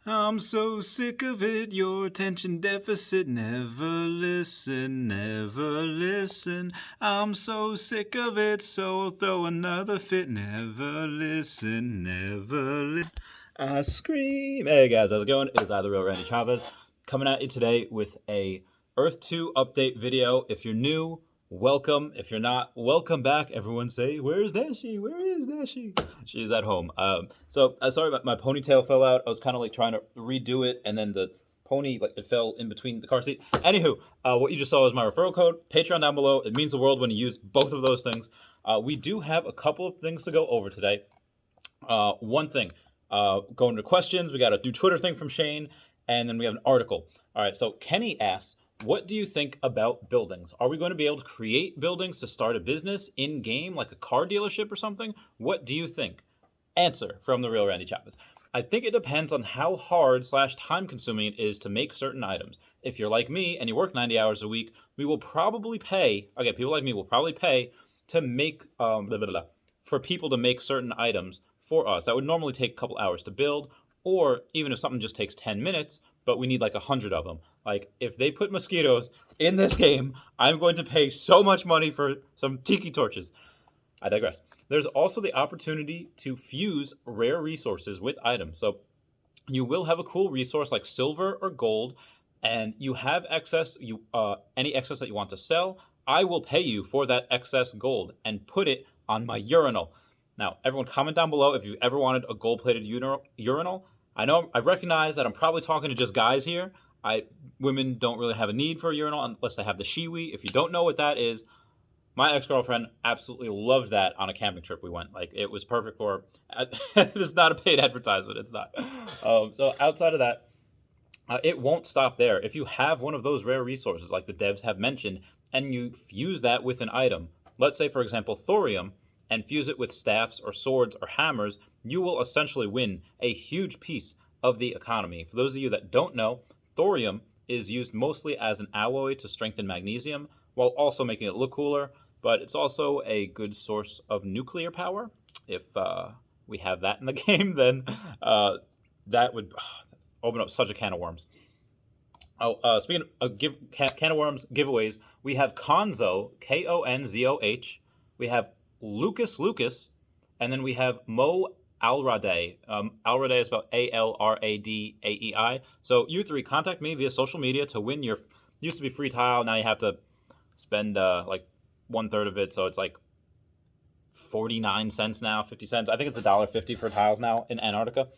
I'm so sick of it, your attention deficit. Never listen, never listen. I'm so sick of it, so I'll throw another fit. Never listen, never listen. I scream. Hey guys, how's it going? It is I, the real Randy Chavez, coming at you today with a Earth 2 update video. If you're new, welcome. If you're not, welcome back. Everyone say, where's Dashi? Where is Dashi? She's at home. Sorry, my ponytail fell out. I was kind of like trying to redo it, and then the pony, like, it fell in between the car seat. Anywho, what you just saw is my referral code. Patreon down below. It means the world when you use both of those things. We do have a couple of things to go over today. One thing, going to questions. We got a new Twitter thing from Shane, and then we have an article. All right, so Kenny asks, what do you think about buildings? Are we going to be able to create buildings to start a business in-game, like a car dealership or something? What do you think? Answer from the real Randy Chavez. I think it depends on how hard / time consuming it is to make certain items. If you're like me and you work 90 hours a week, we will probably pay, okay, people like me will probably pay to make, for people to make certain items for us. That would normally take a couple hours to build, or even if something just takes 10 minutes, but we need like 100 of them. Like, if they put mosquitoes in this game, I'm going to pay so much money for some tiki torches. I digress. There's also the opportunity to fuse rare resources with items. So you will have a cool resource like silver or gold, and you have excess, any excess that you want to sell, I will pay you for that excess gold and put it on my urinal. Now, everyone comment down below if you've ever wanted a gold-plated urinal. I recognize that I'm probably talking to just guys here. Women don't really have a need for a urinal unless they have the shiwi. If you don't know what that is, my ex-girlfriend absolutely loved that on a camping trip we went. Like, it was perfect for her. This is not a paid advertisement. It's not. So outside of that, it won't stop there. If you have one of those rare resources, like the devs have mentioned, and you fuse that with an item, let's say, for example, thorium, and fuse it with staffs or swords or hammers, you will essentially win a huge piece of the economy. For those of you that don't know, thorium is used mostly as an alloy to strengthen magnesium, while also making it look cooler, but it's also a good source of nuclear power. If we have that in the game, then that would open up such a can of worms. Speaking of can of worms giveaways, we have Konzo, Konzoh. We have Lucas, and then we have Mo Alrade. Alrade is about Alradaei. So you three, contact me via social media to win your, used to be free tile, now you have to spend like 1/3 of it, so it's like 49 cents now, 50 cents. I think it's $1.50 for tiles now in Antarctica.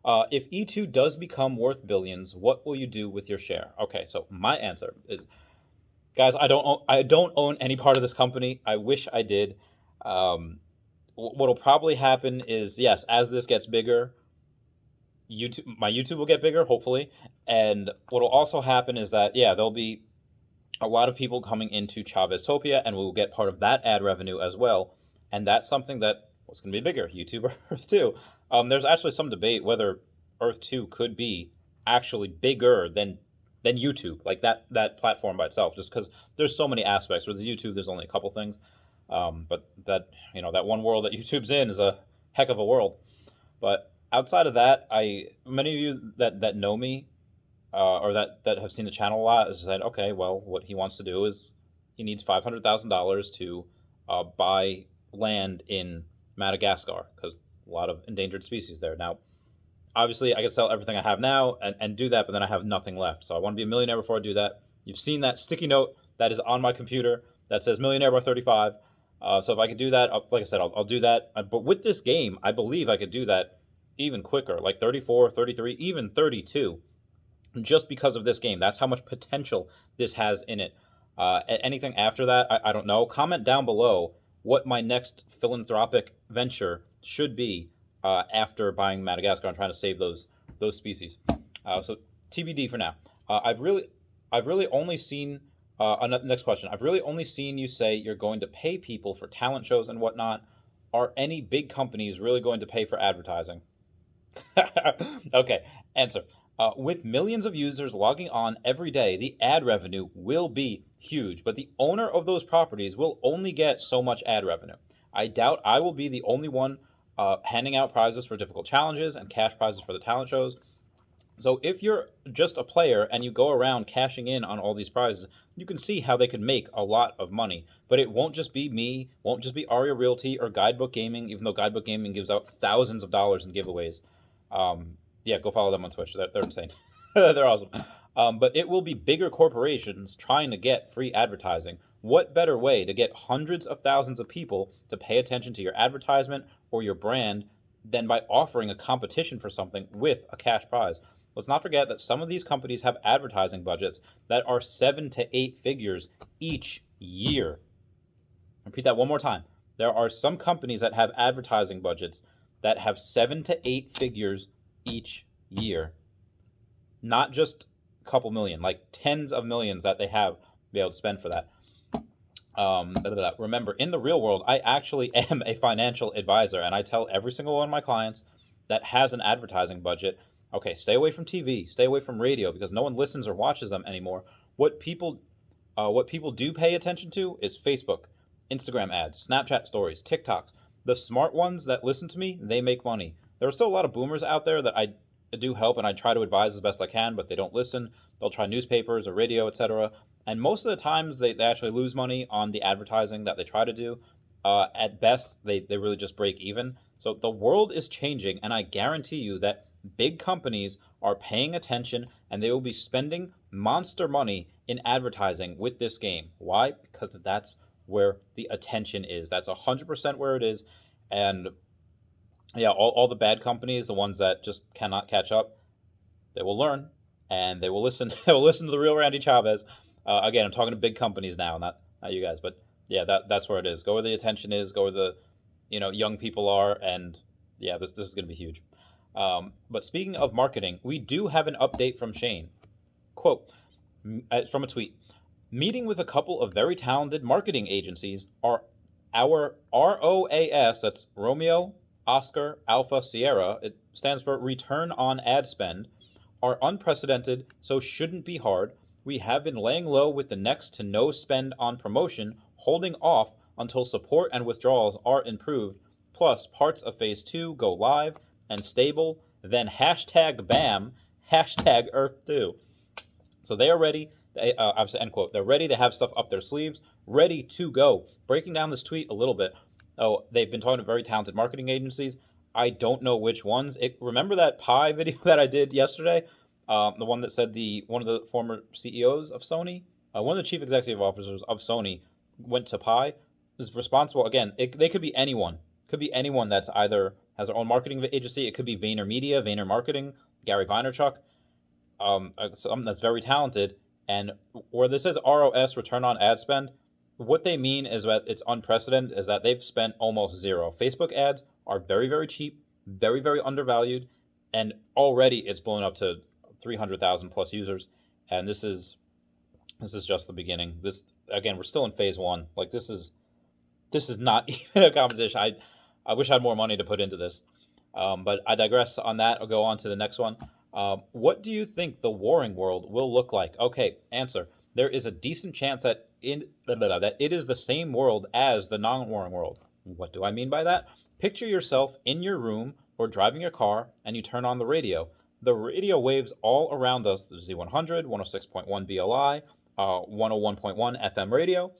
If E2 does become worth billions, what will you do with your share? Okay, so my answer is, guys, I don't own any part of this company. I wish I did. What'll probably happen is, yes, as this gets bigger, my YouTube will get bigger, hopefully. And what'll also happen is that, yeah, there'll be a lot of people coming into Chaveztopia, and we'll get part of that ad revenue as well. And that's something that was going to be bigger, YouTube or Earth 2. There's actually some debate whether Earth 2 could be actually bigger than YouTube, like that platform by itself, just because there's so many aspects. With YouTube, there's only a couple things. But that, that one world that YouTube's in is a heck of a world. But outside of that, many of you that know me, or that have seen the channel a lot, has said, okay, well, what he wants to do is he needs $500,000 to buy land in Madagascar, because a lot of endangered species there. Now, obviously, I could sell everything I have now and do that, but then I have nothing left. So I want to be a millionaire before I do that. You've seen that sticky note that is on my computer that says millionaire by 35. So if I could do that, like I said, I'll do that. But with this game, I believe I could do that even quicker, like 34, 33, even 32. Just because of this game. That's how much potential this has in it. Anything after that, I don't know. Comment down below what my next philanthropic venture should be after buying Madagascar and trying to save those species. So TBD for now. I've really only seen. Next question. I've really only seen you say you're going to pay people for talent shows and whatnot. Are any big companies really going to pay for advertising? Okay, answer. With millions of users logging on every day, the ad revenue will be huge, but the owner of those properties will only get so much ad revenue. I doubt I will be the only one handing out prizes for difficult challenges and cash prizes for the talent shows. So if you're just a player and you go around cashing in on all these prizes, you can see how they could make a lot of money. But it won't just be me, won't just be Aria Realty or Guidebook Gaming, even though Guidebook Gaming gives out thousands of dollars in giveaways. Yeah, go follow them on Twitch. They're insane. They're awesome. But it will be bigger corporations trying to get free advertising. What better way to get hundreds of thousands of people to pay attention to your advertisement or your brand than by offering a competition for something with a cash prize? Let's not forget that some of these companies have advertising budgets that are 7 to 8 figures each year. Repeat that one more time. There are some companies that have advertising budgets that have 7 to 8 figures each year. Not just a couple million, like tens of millions that they have to be able to spend for that. Remember, in the real world, I actually am a financial advisor, and I tell every single one of my clients that has an advertising budget, okay, stay away from TV, stay away from radio, because no one listens or watches them anymore. What people do pay attention to is Facebook, Instagram ads, Snapchat stories, TikToks. The smart ones that listen to me, they make money. There are still a lot of boomers out there that I do help and I try to advise as best I can, but they don't listen. They'll try newspapers or radio, etc. And most of the times they actually lose money on the advertising that they try to do. At best, they really just break even. So the world is changing, and I guarantee you that big companies are paying attention and they will be spending monster money in advertising with this game. Why? Because that's where the attention is. That's 100% where it is. And yeah, all the bad companies, the ones that just cannot catch up, they will learn and they will listen. They will listen to the real Randy Chavez. Again, I'm talking to big companies now, not you guys, but yeah, that's where it is. Go where the attention is. Go where the young people are, and yeah, this is going to be huge. But speaking of marketing, we do have an update from Shane. Quote from a tweet: meeting with a couple of very talented marketing agencies, our ROAS, that's Romeo Oscar Alpha Sierra, it stands for Return on Ad Spend, are unprecedented, so shouldn't be hard. We have been laying low with the next to no spend on promotion, holding off until support and withdrawals are improved, plus parts of phase 2 go live and stable, then hashtag BAM, hashtag Earth2. So they are ready. End quote. They're ready. They have stuff up their sleeves, ready to go. Breaking down this tweet a little bit. Oh, they've been talking to very talented marketing agencies. I don't know which ones. Remember that pie video that I did yesterday? The one that said one of the former CEOs of Sony, one of the chief executive officers of Sony went to Pi, is responsible. Again, they could be anyone. Could be anyone that's either has their own marketing agency. It could be VaynerMedia, Vayner Marketing, Gary Vaynerchuk, someone that's very talented. And where this says ROS, return on ad spend, what they mean is that it's unprecedented, is that they've spent almost zero. Facebook ads are very, very cheap, very, very undervalued, and already it's blown up to 300,000 plus users. And this is just the beginning. This, again, we're still in phase 1. Like this is not even a competition. I wish I had more money to put into this. But I digress on that. I'll go on to the next one. What do you think the warring world will look like? Okay, answer. There is a decent chance that it is the same world as the non-warring world. What do I mean by that? Picture yourself in your room or driving your car and you turn on the radio. The radio waves all around us, the Z100, 106.1 BLI, 101.1 FM radio,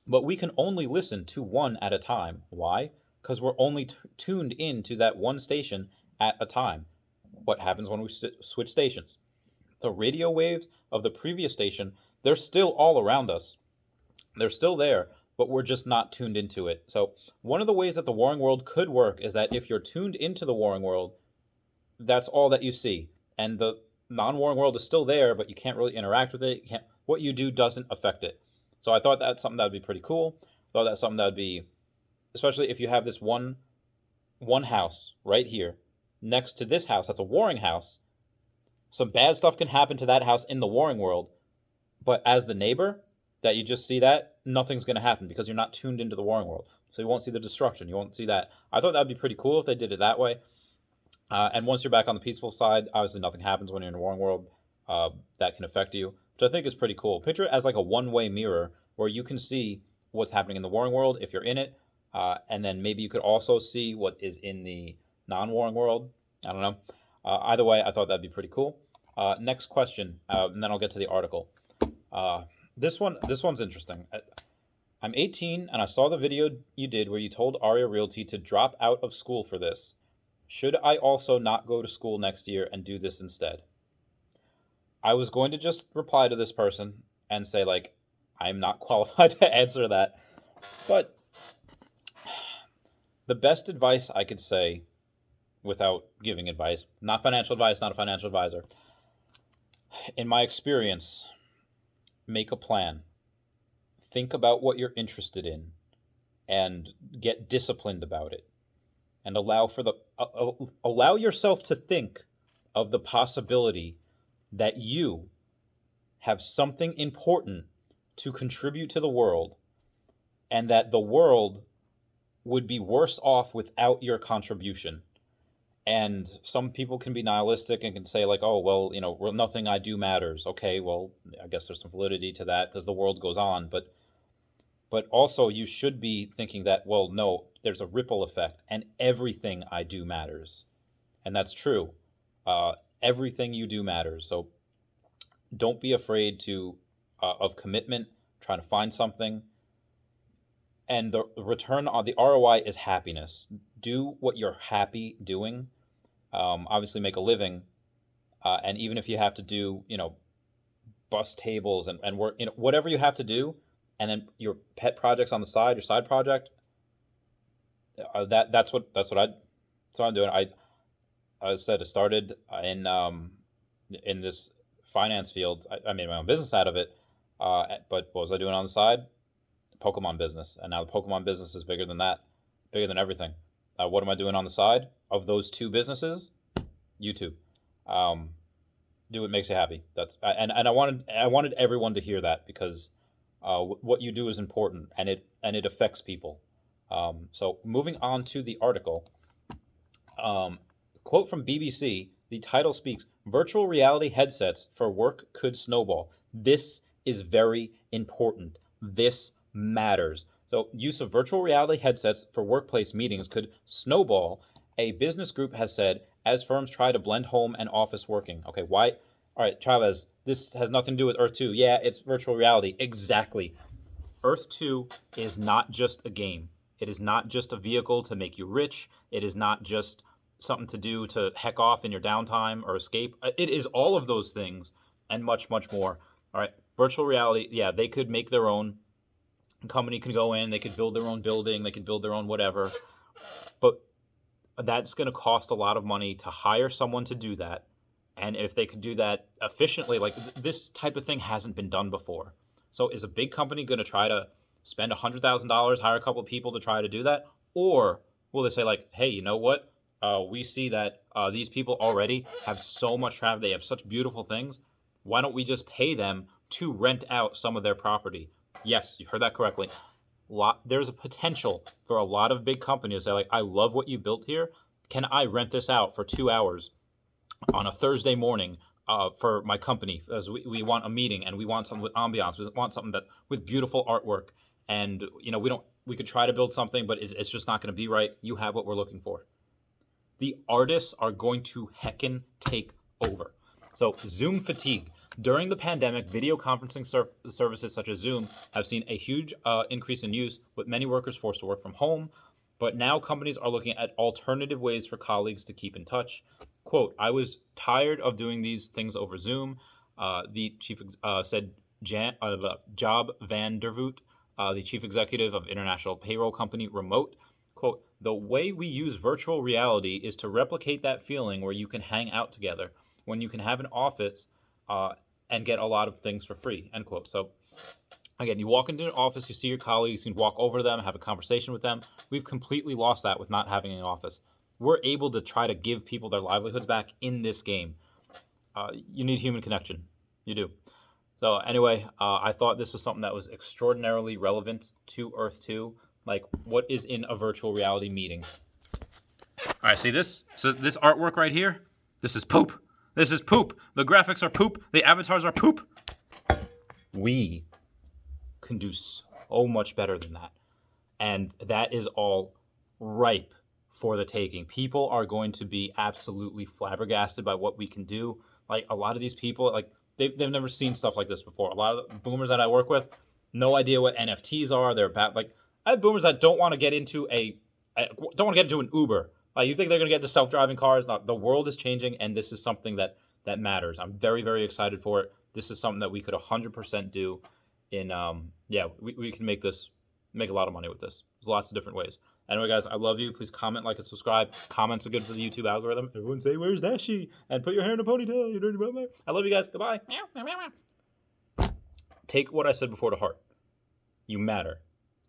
but we can only listen to one at a time. Why? Because we're only tuned into that one station at a time. What happens when we switch stations? The radio waves of the previous station, they're still all around us. They're still there, but we're just not tuned into it. So one of the ways that the warring world could work is that if you're tuned into the warring world, that's all that you see. And the non-warring world is still there, but you can't really interact with it. What you do doesn't affect it. So I thought that's something that would be pretty cool. I thought that's something that would be, especially if you have this one house right here next to this house that's a warring house. Some bad stuff can happen to that house in the warring world, but as the neighbor, that you just see that, nothing's going to happen because you're not tuned into the warring world. So you won't see the destruction. You won't see that. I thought that would be pretty cool if they did it that way. And once you're back on the peaceful side, obviously nothing happens when you're in a warring world that can affect you, which I think is pretty cool. Picture it as like a one-way mirror where you can see what's happening in the warring world if you're in it. And then maybe you could also see what is in the non-warring world. I don't know. Either way, I thought that'd be pretty cool. Next question, and then I'll get to the article. This one's interesting. I'm 18 and I saw the video you did where you told Aria Realty to drop out of school for this. Should I also not go to school next year and do this instead? I was going to just reply to this person and say, like, I'm not qualified to answer that. But the best advice I could say without giving advice, not financial advice, not a financial advisor, in my experience, make a plan. Think about what you're interested in and get disciplined about it. And allow yourself to think of the possibility that you have something important to contribute to the world, and that the world would be worse off without your contribution. And some people can be nihilistic and can say, like, oh, well, nothing I do matters. Okay, well, I guess there's some validity to that because the world goes on. But also you should be thinking that, well, no, there's a ripple effect and everything I do matters. And that's true. Everything you do matters. So don't be afraid of commitment, trying to find something. And the return on the ROI is happiness. Do what you're happy doing. Obviously make a living. And even if you have to do, bus tables and work, whatever you have to do, and then your pet projects on the side, your side project, that's what I'm doing. I said I started in this finance field. I made my own business out of it. But what was I doing on the side? Pokemon business. And now the Pokemon business is bigger than that, bigger than everything. What am I doing on the side of those two businesses? YouTube. Do what makes you happy. And I wanted everyone to hear that, because what you do is important, and it affects people. So moving on to the article, quote from BBC, the title speaks, virtual reality headsets for work could snowball. This is very important. This matters. So use of virtual reality headsets for workplace meetings could snowball, a business group has said, as firms try to blend home and office working. Okay, why? All right, Chavez, this has nothing to do with Earth 2. Yeah, it's virtual reality. Exactly. Earth 2 is not just a game. It is not just a vehicle to make you rich. It is not just something to do to heck off in your downtime or escape. It is all of those things and much, much more. All right, virtual reality, yeah, they could make their own. A company can go in, they could build their own building, they could build their own whatever. But that's going to cost a lot of money to hire someone to do that. And if they could do that efficiently, like this type of thing hasn't been done before. So is a big company going to try to spend $100,000, hire a couple of people to try to do that? Or will they say, like, hey, you know what? We see that these people already have so much traffic. They have such beautiful things. Why don't we just pay them to rent out some of their property? Yes, you heard that correctly. There's a potential for a lot of big companies to say, like, I love what you built here. Can I rent this out for 2 hours on a Thursday morning for my company? As we want a meeting, and we want something with ambiance. We want something that with beautiful artwork. And we could try to build something, but it's just not going to be right. You have what we're looking for. The artists are going to heckin' take over. So Zoom fatigue. During the pandemic, video conferencing services such as Zoom have seen a huge increase in use, with many workers forced to work from home. But now companies are looking at alternative ways for colleagues to keep in touch. Quote, I was tired of doing these things over Zoom, the chief said Job van der Voot, the chief executive of international payroll company Remote. Quote, the way we use virtual reality is to replicate that feeling where you can hang out together, when you can have an office and get a lot of things for free, end quote. So again, you walk into an office, you see your colleagues, you can walk over to them, have a conversation with them. We've completely lost that with not having an office. We're able to try to give people their livelihoods back in this game. You need human connection. You do. So anyway, I thought this was something that was extraordinarily relevant to Earth 2. Like, what is in a virtual reality meeting? All right, see this? So this artwork right here, this is poop. This is poop. The graphics are poop. The avatars are poop. We can do so much better than that. And that is all ripe for the taking. People are going to be absolutely flabbergasted by what we can do. Like, a lot of these people, like, they've never seen stuff like this before. A lot of the boomers that I work with, no idea what NFTs are. They're about, like, I have boomers that don't want to get into an Uber. Like, you think they're going to get into self-driving cars? No, the world is changing, and this is something that matters. I'm very, very excited for it. This is something that we could 100% do. We can make a lot of money with this. There's lots of different ways. Anyway, guys, I love you. Please comment, like, and subscribe. Comments are good for the YouTube algorithm. Everyone say, "Where's Dashy?" And put your hair in a ponytail. You dirty bum. I love you guys. Goodbye. Take what I said before to heart. You matter.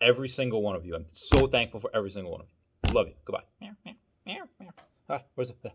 Every single one of you. I'm so thankful for every single one of you. Love you. Goodbye. Where's it?